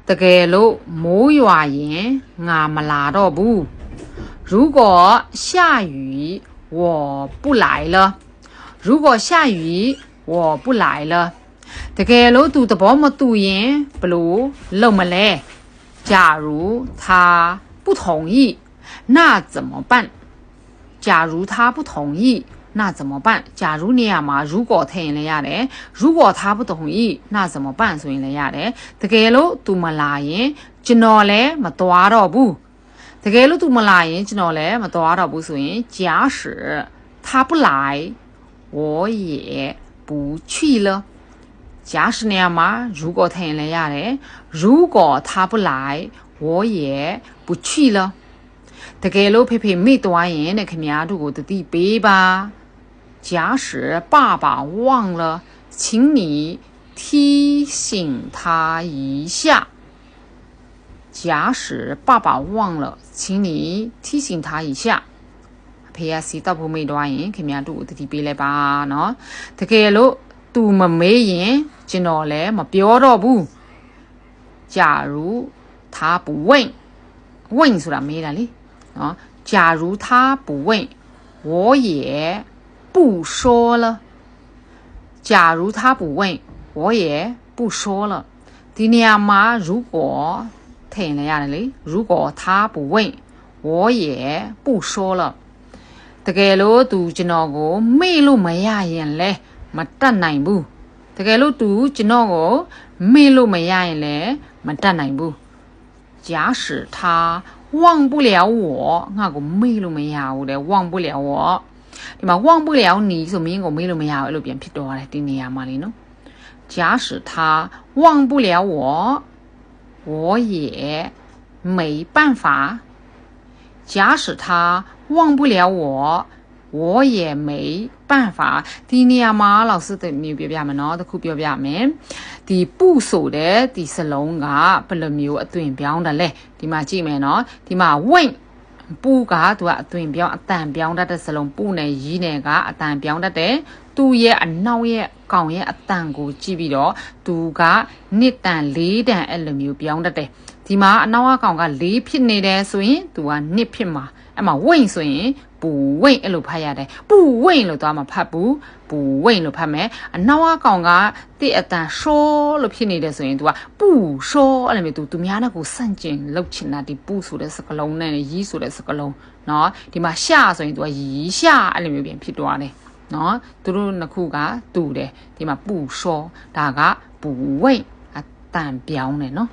တကယ်လို့မိုးရွာရင်ငါမလာတော့ဘူး如果下雨我不来了如果下雨我不来了တကယ်လို့သူသဘောမတူရင်ဘလို့လုပ်မလဲ假如他不同意那怎么办假如他不同意那怎么办假如နေရာမှာ如果ထည့်ရင်လည်းရတယ်如果他不同意那怎么办ဆိုရင်လည်းရတယ်တကယ်လို့သူမလာရင်ကျွန်တော်လည်းမသွားတော့ဘူးတကယ်လို့သူမလာရင်ကျွန်တော်လည်းမသွားတော့ဘူးဆိုရင်假使他不来我也不去了假使နေရာမှာ如果ထည့်ရင်လည်းရတယ်如果他不来我也不去了တကယ်လို့ဖေဖေမိသွားရင်တဲ့ခင်ဗျားတို့ကိုတတိပေးပါ假使爸爸忘了请你提醒他一下假使爸爸忘了请你提醒他一下ဖေရစီတော့ဖို့မိသွားရင်ခင်ဗျားတို့ကိုတတိပေးလိုက်ပါနော်တကယ်လို့သူမမေးရင်ကျွန်တော်လည်းမပြောတော့ဘူး假如他不问问ဆိုတာမေးတာလေနော်假如他不问我也不说了假如他不问我也不说了ဒီနေရာမှာ如果ထည့်လိုက်ရတယ်လေ如果他不问我也不说了တကယ်လို့သူကျွန်တော်ကိုမေ့လို့မရရင်လဲမတတ်နိုင်ဘူးတကယ်လို့သူကျွန်တော်ကိုမေ့လို့မရရင်လဲမတတ်နိုင်ဘူး假使他忘不了我ငါကိုမေ့လို့မရဘူးတဲ့忘不了我ဒီမှာ忘不了你ဆိုမင်းကိုမေ့လို့မရဘူးအဲ့လိုပြန်ဖြစ်တော့တယ်ဒီနေရာမှာလေနော်假使他忘不了我我也没办法假使他忘不了我我也没办法ဒီနေရာမှာ老师တို့မျိုးပြောပြမယ်နော်တခုပြောပြမယ်ဒီပုဆိုတဲ့ဒီစလုံးကဘယ်လိုမျိုးအသွင်ပြောင်းတယ်လဲဒီမှာကြည့်မယ်နော်ဒီမှာဝင့်ပူကသူကအသွင်ပြောင်းအတန်ပြောင်းတတ်တဲ့စလုံးပူနဲ့ရီးနဲ့ကအတန်ပြောင်းတတ်တယ်သူ့ရဲ့အနောက်ရဲ့ကောင်ရဲ့အတန်ကိုကြည့်ပြီးတော့သူကနှစ်တန်လေးတန်အဲ့လိုမျိုးပြောင်းတတ်တယ်ဒီမှာအနောက်ကကောင်က4ဖြစ်နေတယ်ဆိုရင်သူက2ဖြစ်မှာအဲ့မှာဝင့်ဆိုရင်ပူဝင့်အဲ့လိုဖတ်ရတယ်ပူဝင့်လို့သွားမှာဖတ်ဘူးပူဝင့်လို့ဖတ်မယ်အနောက်ကကောင်ကတိအတန်ရှောလို့ဖြစ်နေတယ်ဆိုရင်သူကပူရှောအဲ့လိုမျိုးသူများနဲ့ကိုစန့်ကျင်လောက်ချင်တာဒီပူဆိုတဲ့စကလုံးနဲ့ရီးဆိုတဲ့စကလုံးเนาะဒီမှာရှာဆိုရင်သူကရီးရှာအဲ့လိုမျိုးပြန်ဖြစ်သွားတယ်เนาะသူတို့နှစ်ခုကတူတယ်ဒီမှာပူရှောဒါကပူဝင့်အတန်ပြောင်းတယ်เนาะ